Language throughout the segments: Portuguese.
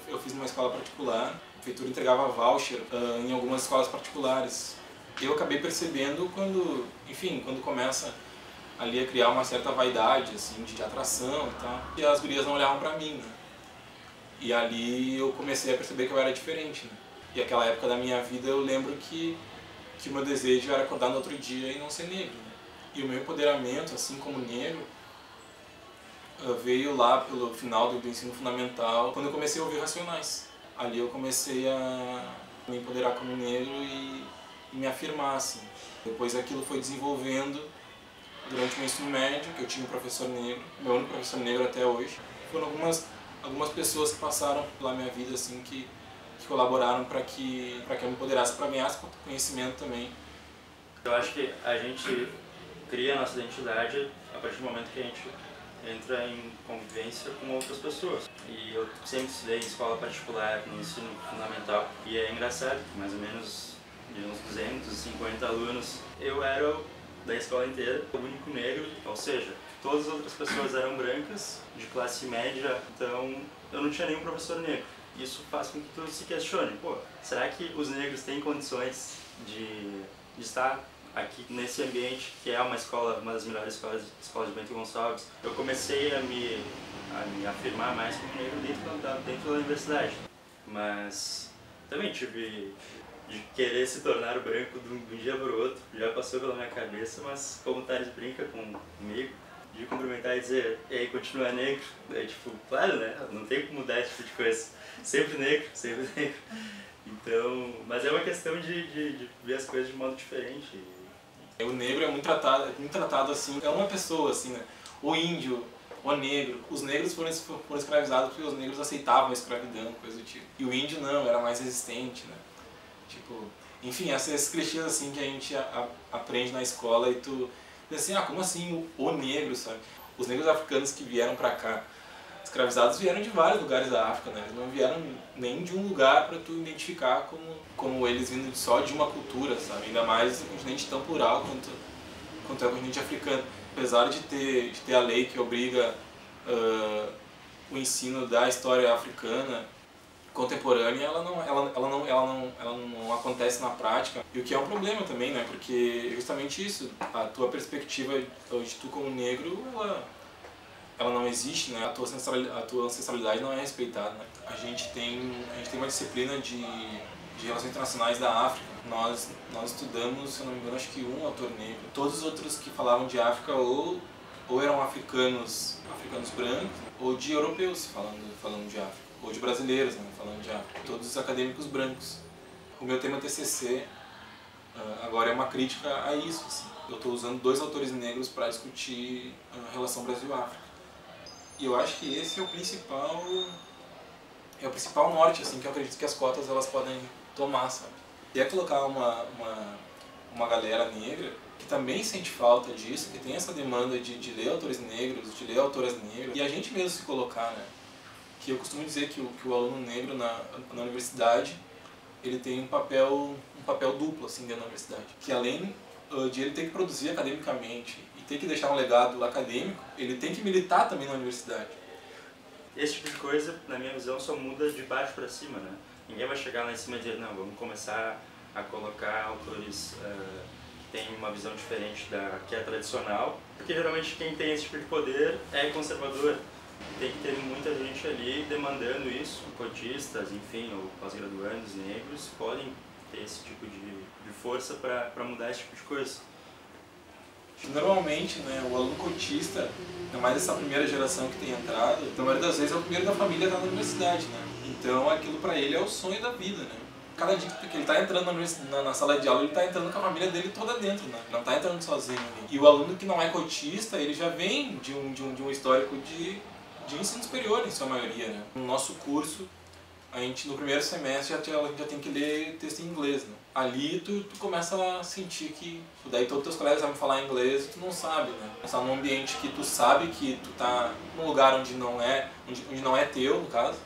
eu fiz numa escola particular, a prefeitura entregava voucher em algumas escolas particulares. Eu acabei percebendo quando, enfim, quando começa ali a criar uma certa vaidade, assim, de atração e tal, e as gurias não olhavam pra mim, né? E ali eu comecei a perceber que eu era diferente, né? E aquela época da minha vida eu lembro que o meu desejo era acordar no outro dia e não ser negro, né? E o meu empoderamento, assim como negro, veio lá pelo final do ensino fundamental, quando eu comecei a ouvir Racionais. Ali eu comecei a me empoderar como negro e me afirmar, assim. Depois aquilo foi desenvolvendo durante o meu ensino médio, que eu tinha um professor negro, meu único professor negro até hoje. Foram algumas pessoas que passaram pela minha vida, assim, que colaboraram para que eu me empoderasse, para ganhar esse conhecimento também. Eu acho que a gente cria a nossa identidade a partir do momento que a gente entra em convivência com outras pessoas. E eu sempre estudei em escola particular, no ensino fundamental, e é engraçado, mais ou menos de uns 250 alunos, eu era da escola inteira o único negro, ou seja, todas as outras pessoas eram brancas, de classe média, então eu não tinha nenhum professor negro. Isso faz com que tu se questione, pô, será que os negros têm condições de estar aqui nesse ambiente que é uma escola, uma das melhores escolas de Bento Gonçalves? Eu comecei a me afirmar mais como negro dentro da universidade, mas também tive de querer se tornar branco de um dia para o outro, já passou pela minha cabeça, mas como o Thales brinca comigo, de cumprimentar e dizer, e aí, continua negro? Daí, tipo, claro, né? Não tem como mudar esse tipo de coisa. Sempre negro, sempre negro. Então, mas é uma questão de ver as coisas de modo diferente. O negro é muito tratado assim, é uma pessoa, assim, né? O índio, o negro. Os negros foram escravizados porque os negros aceitavam a escravidão, coisa do tipo. E o índio não, era mais resistente, né? Tipo, enfim, esses clichês assim que a gente aprende na escola e tu diz assim, como assim o negro, sabe? Os negros africanos que vieram pra cá, escravizados, vieram de vários lugares da África, né? Eles não vieram nem de um lugar para tu identificar como eles vindo só de uma cultura, sabe? Ainda mais um continente tão plural quanto é o continente africano. Apesar de ter a lei que obriga o ensino da história africana contemporânea, ela não acontece na prática, e o que é um problema também, né? Porque justamente isso, a tua perspectiva de tu como negro, ela não existe, né? A tua ancestralidade não é respeitada, né? A gente tem uma disciplina de relações internacionais da África. Nós estudamos, se eu não me engano, acho que um autor negro. Todos os outros que falavam de África ou eram africanos brancos, ou de europeus falando de África, ou de brasileiros, né, falando de África. Todos os acadêmicos brancos. O meu tema TCC agora é uma crítica a isso, assim. Eu estou usando 2 autores negros para discutir a relação Brasil-África. E eu acho que esse é o principal norte, assim, que eu acredito que as cotas elas podem tomar, sabe? E é colocar uma galera negra que também sente falta disso, que tem essa demanda de ler autores negros, de ler autoras negras, e a gente mesmo se colocar, né? Que eu costumo dizer que o aluno negro na universidade, ele tem um papel duplo, assim, dentro da universidade. Que além de ele ter que produzir academicamente e ter que deixar um legado acadêmico, ele tem que militar também na universidade. Esse tipo de coisa, na minha visão, só muda de baixo para cima, né? Ninguém vai chegar lá em cima e dizer, não, vamos começar a colocar autores que têm uma visão diferente da que é tradicional, porque geralmente quem tem esse tipo de poder é conservador. Tem que ter muita gente ali demandando isso, cotistas, enfim, ou pós-graduandos negros podem ter esse tipo de força para mudar esse tipo de coisa. Normalmente, né, o aluno cotista, ainda mais essa primeira geração que tem entrado, na maioria das vezes é o primeiro da família a estar na universidade, né? Então aquilo para ele é o sonho da vida, né? Cada dia que ele está entrando na sala de aula, ele está entrando com a família dele toda dentro, né? Não está entrando sozinho ali. E o aluno que não é cotista, ele já vem de um histórico de ensino superior, em sua maioria, né? No nosso curso, a gente no primeiro semestre já tem que ler texto em inglês, né? Ali tu começa a sentir que daí todos os teus colegas sabem falar inglês e tu não sabe, né? Tu tá num ambiente que tu sabe que tu tá num lugar onde não é teu, no caso.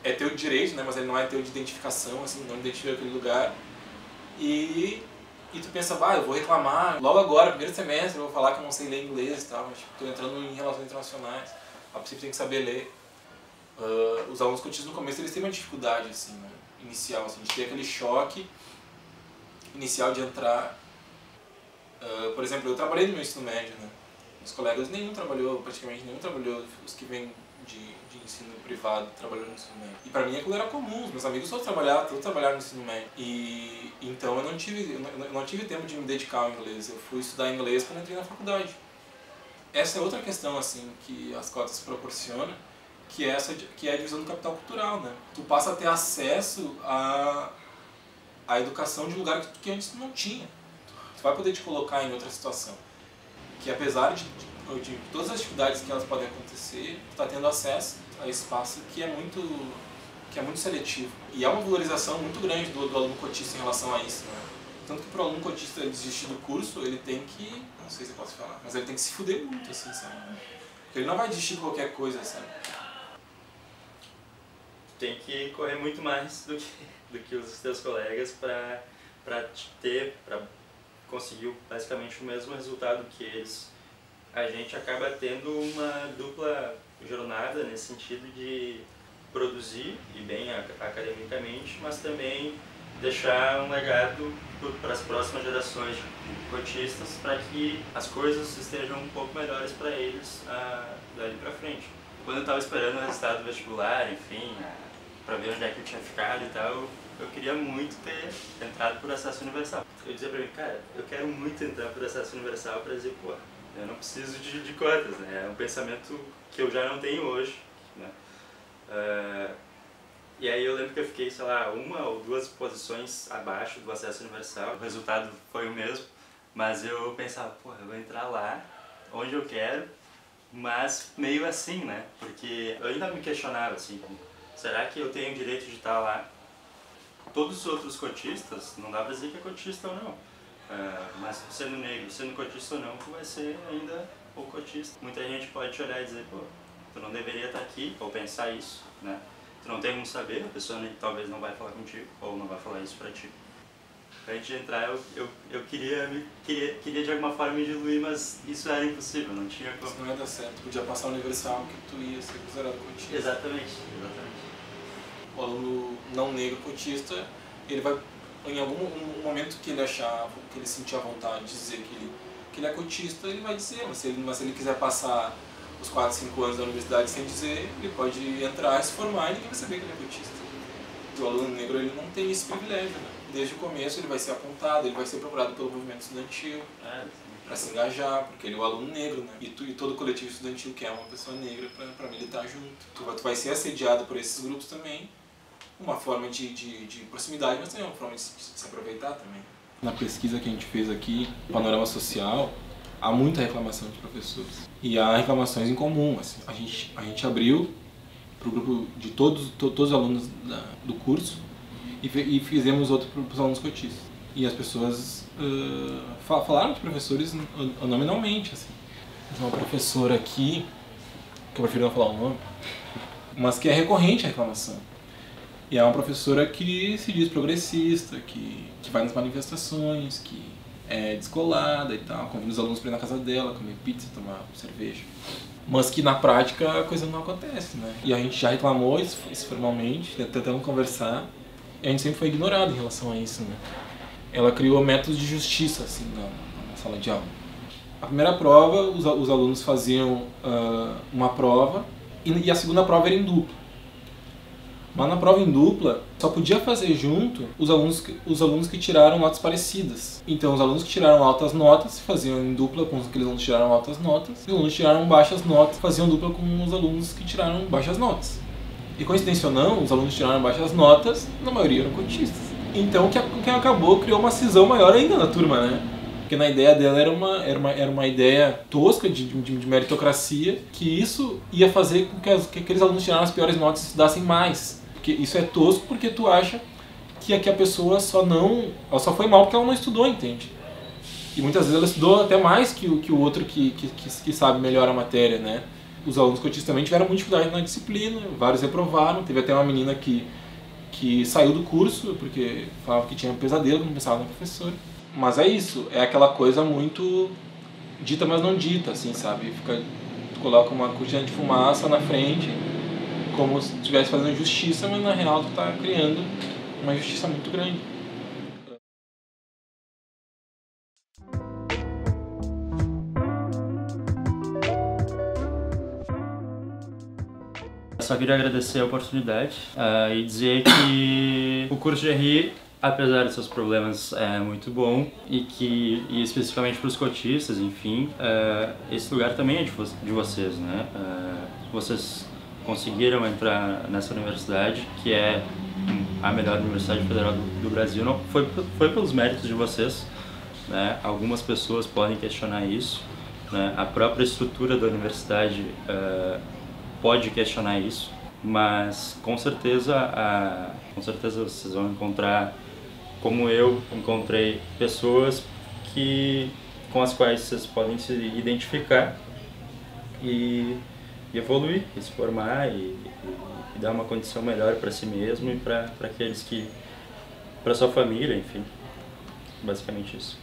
É teu de direito, né? Mas ele não é teu de identificação, assim, não identifica aquele lugar. E tu pensa, eu vou reclamar logo agora, primeiro semestre, eu vou falar que eu não sei ler inglês e tal, mas tipo, tô entrando em relações internacionais, a princípio tem que saber ler. Os alunos cotistas no começo eles têm uma dificuldade assim, né, inicial, assim, de ter aquele choque inicial de entrar. Por exemplo, eu trabalhei no meu ensino médio, né? Os colegas praticamente nenhum trabalhou, os que vêm de ensino privado trabalhando no ensino médio. E pra mim aquilo era comum, os meus amigos todos trabalharam no ensino médio. E então eu não tive tempo de me dedicar ao inglês, eu fui estudar inglês quando entrei na faculdade. Essa é outra questão assim que as cotas proporcionam, que é a divisão do capital cultural, né? Tu passa a ter acesso à educação de um lugar que antes não tinha. Tu vai poder te colocar em outra situação. Que apesar de todas as dificuldades que elas podem acontecer, tu está tendo acesso a espaço que é muito seletivo. E há uma valorização muito grande do aluno cotista em relação a isso, né? Tanto que para o aluno cotista desistir do curso, ele tem que, não sei se eu posso falar, mas ele tem que se fuder muito, assim, sabe? Porque ele não vai desistir de qualquer coisa, sabe? Tem que correr muito mais do que os teus colegas para conseguir basicamente o mesmo resultado que eles. A gente acaba tendo uma dupla jornada nesse sentido de produzir, e bem academicamente, mas também deixar um legado para as próximas gerações de cotistas, para que as coisas estejam um pouco melhores para eles dali para frente. Quando eu estava esperando o resultado do vestibular, enfim, para ver onde é que eu tinha ficado e tal, eu queria muito ter entrado por acesso universal. Eu dizia pra mim, cara, eu quero muito entrar por acesso universal para dizer, pô, eu não preciso de cotas, né? É um pensamento que eu já não tenho hoje, né? E aí eu lembro que eu fiquei, sei lá, 1 ou 2 posições abaixo do acesso universal. O resultado foi o mesmo, mas eu pensava, pô, eu vou entrar lá, onde eu quero, mas meio assim, né? Porque eu ainda me questionava, assim, será que eu tenho o direito de estar lá? Todos os outros cotistas, não dá pra dizer que é cotista ou não, mas sendo negro, sendo cotista ou não, tu vai ser ainda o cotista. Muita gente pode te olhar e dizer, pô, tu não deveria estar aqui, ou pensar isso, né? Tu não tem como saber, a pessoa talvez não vai falar contigo, ou não vai falar isso pra ti. Antes de entrar, eu queria de alguma forma me diluir, mas isso era impossível, não tinha como. Isso não ia dar certo, podia passar universal que tu ia ser considerado cotista. Exatamente. O aluno não negro cotista, ele vai, em algum momento que ele achar, que ele sentir a vontade de dizer que ele é cotista, ele vai dizer, mas se ele quiser passar os 4, 5 anos da universidade sem dizer, ele pode entrar, se formar e ninguém vai saber que ele é cotista. O aluno negro ele não tem esse privilégio, né? Desde o começo ele vai ser apontado, ele vai ser procurado pelo movimento estudantil para se engajar, porque ele é o aluno negro, né? E todo coletivo estudantil quer uma pessoa negra para militar junto. Tu vai ser assediado por esses grupos também, uma forma de proximidade, mas também uma forma de se aproveitar também. Na pesquisa que a gente fez aqui, no panorama social, há muita reclamação de professores. E há reclamações em comum. Assim. A gente abriu para o grupo de todos os alunos do curso e fizemos outro para os alunos cotistas. E as pessoas falaram de professores nominalmente. Assim. Tem uma professora aqui, que eu prefiro não falar o nome, mas que é recorrente a reclamação. E é uma professora que se diz progressista, que vai nas manifestações, que é descolada e tal, convida os alunos para ir na casa dela, comer pizza, tomar cerveja. Mas que na prática a coisa não acontece, né? E a gente já reclamou isso formalmente, tentando conversar, e a gente sempre foi ignorado em relação a isso, né? Ela criou métodos de justiça, assim, na sala de aula. A primeira prova, os alunos faziam uma prova, e a segunda prova era em dupla. Mas na prova em dupla, só podia fazer junto os alunos que tiraram notas parecidas. Então, os alunos que tiraram altas notas faziam em dupla com aqueles alunos que tiraram altas notas, e os alunos que tiraram baixas notas faziam dupla com os alunos que tiraram baixas notas. E coincidência ou não, os alunos que tiraram baixas notas, na maioria eram cotistas. Então, o que acabou criou uma cisão maior ainda na turma, né? Porque na ideia dela era uma ideia tosca de meritocracia, que isso ia fazer com que aqueles alunos que tiraram as piores notas estudassem mais. Porque isso é tosco porque tu acha que a pessoa ela só foi mal porque ela não estudou, entende? E muitas vezes ela estudou até mais que o outro que sabe melhor a matéria, né? Os alunos cotistas também tiveram muita dificuldade na disciplina, vários reprovaram, teve até uma menina que saiu do curso porque falava que tinha um pesadelo quando pensava na professora. Mas é isso, é aquela coisa muito dita, mas não dita, assim, sabe? Tu coloca uma cortina de fumaça na frente, como se estivesse fazendo justiça, mas na real tu tá criando uma injustiça muito grande. Eu só queria agradecer a oportunidade e dizer que o curso de RI, apesar de seus problemas, é muito bom e especificamente para os cotistas, enfim, esse lugar também é de vocês, né? Vocês conseguiram entrar nessa universidade, que é a melhor universidade federal do Brasil. Não, foi pelos méritos de vocês, né? Algumas pessoas podem questionar isso, né? A própria estrutura da universidade pode questionar isso, mas com certeza vocês vão encontrar, como eu encontrei, pessoas com as quais vocês podem se identificar e evoluir, e se formar e dar uma condição melhor para si mesmo e para aqueles para sua família, enfim, basicamente isso.